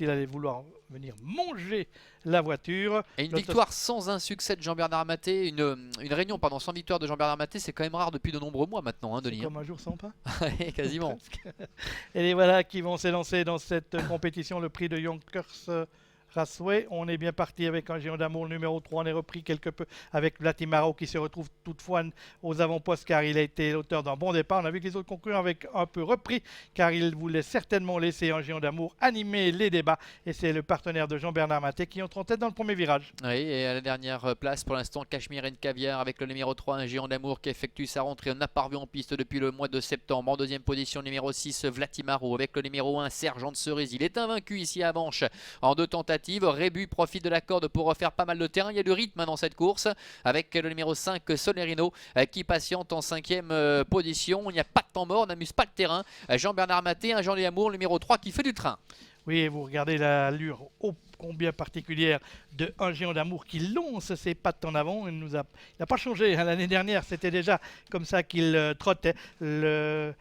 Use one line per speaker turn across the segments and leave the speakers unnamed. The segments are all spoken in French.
qu'il allait vouloir venir manger la voiture.
Et une victoire sans un succès de Jean-Bernard Maté, une réunion pardon, sans victoire de Jean-Bernard Maté, c'est quand même rare depuis de nombreux mois maintenant, hein,
C'est
Denis.
comme un jour sans pain.
Ouais, quasiment.
Et les voilà qui vont s'élancer dans cette compétition, le prix de Yonkers Raceway. On est bien parti avec un géant d'amour numéro 3. On est repris quelque peu avec Vlatimaro qui se retrouve toutefois aux avant-postes car il a été l'auteur d'un bon départ. On a vu que les autres concurrents avaient un peu repris car il voulait certainement laisser un géant d'amour animer les débats. Et c'est le partenaire de Jean-Bernard Maté qui entre en tête dans le premier virage.
Oui, et à la dernière place pour l'instant, Cachemire and Caviar avec le numéro 3, un géant d'amour qui effectue sa rentrée. On n'a pas revu en piste depuis le mois de septembre. En deuxième position, numéro 6, Vlatimaro avec le numéro 1, Sergent de Cerise. Il est invaincu ici à Vanches en 2 tentatives. Rébu profite de la corde pour refaire pas mal de terrain. Il y a du rythme dans cette course avec le numéro 5, Solerino, qui patiente en 5e position. Il n'y a pas de temps mort, on n'amuse pas le terrain. Jean-Bernard Maté, un géant d'amour, numéro 3 qui fait du train.
Oui, et vous regardez l'allure ô combien particulière de un géant d'amour qui lance ses pattes en avant. Il n'a pas changé. L'année dernière, c'était déjà comme ça qu'il trottait. Le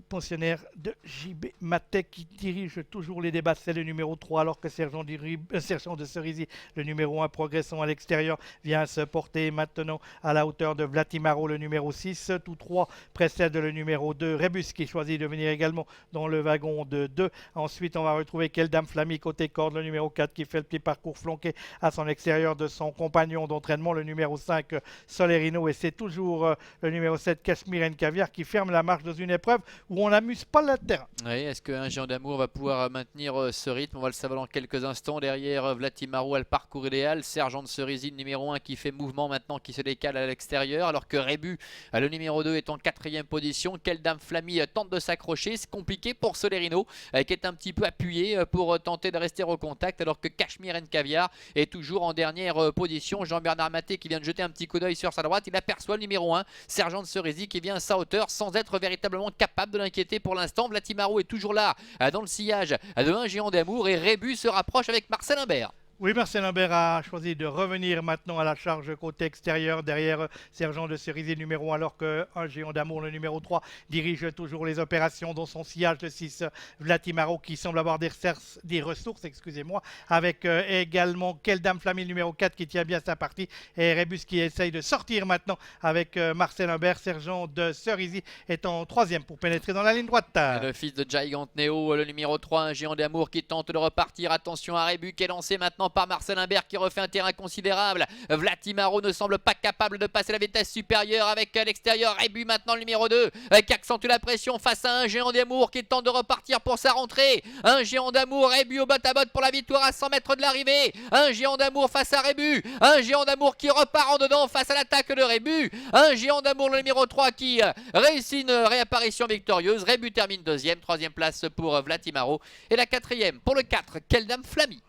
pensionnaire de JB Maté qui dirige toujours les débats, c'est le numéro 3, alors que Sergent de Cerisy, le numéro 1, progressant à l'extérieur, vient se porter maintenant à la hauteur de Vlatimaro, le numéro 6. Tous trois précèdent le numéro 2, Rébus, qui choisit de venir également dans le wagon de 2. Ensuite, on va retrouver Keldam Flamy côté corde, le numéro 4, qui fait le petit parcours flanqué à son extérieur de son compagnon d'entraînement, le numéro 5, Solerino. Et c'est toujours le numéro 7, Cachemire and Caviar, qui ferme la marche dans une épreuve où on n'amuse pas le terrain.
Oui, est-ce qu'un géant d'amour va pouvoir maintenir ce rythme? On va le savoir dans quelques instants. Derrière Vlatimaro a le parcours idéal. Sergent de Cerisy, numéro 1, qui fait mouvement maintenant, qui se décale à l'extérieur. Alors que Rébu, le numéro 2, est en 4e position. Keldam Flamy tente de s'accrocher. C'est compliqué pour Solerino, qui est un petit peu appuyé pour tenter de rester au contact. Alors que Cachemire and Caviar est toujours en dernière position. Jean-Bernard Maté qui vient de jeter un petit coup d'œil sur sa droite. Il aperçoit le numéro 1, Sergent de Cerisy, qui vient à sa hauteur sans être véritablement capable de l'inquiéter pour l'instant. Vlatimaro est toujours là dans le sillage de un géant d'amour et Rébu se rapproche avec Marcel Imbert.
Oui, Marcel Imbert a choisi de revenir maintenant à la charge côté extérieur derrière Sergent de Cerisy numéro 1, alors qu'un géant d'amour, le numéro 3, dirige toujours les opérations dans son sillage de 6, Vlatimaro, qui semble avoir des ressources, excusez-moi, avec également Keldam Flamy numéro 4 qui tient bien sa partie et Rébus qui essaye de sortir maintenant avec Marcel Imbert. Sergent de Cerisy est en 3e pour pénétrer dans la ligne droite.
Le fils de Gigant Neo, le numéro 3, un géant d'amour qui tente de repartir. Attention à Rébu qui est lancé maintenant par Marcel Imbert qui refait un terrain considérable. Vlatimaro ne semble pas capable de passer la vitesse supérieure avec à l'extérieur. Rébu maintenant le numéro 2 qui accentue la pression face à un géant d'amour qui tente de repartir pour sa rentrée. Un géant d'amour, Rébu au bot-à-bot pour la victoire à 100 mètres de l'arrivée. Un géant d'amour face à Rébu. Un géant d'amour qui repart en dedans face à l'attaque de Rébu. Un géant d'amour le numéro 3 qui réussit une réapparition victorieuse. Rébu termine 2e, 3e place pour Vlatimaro et la 4e pour le 4, Keldam Flamy.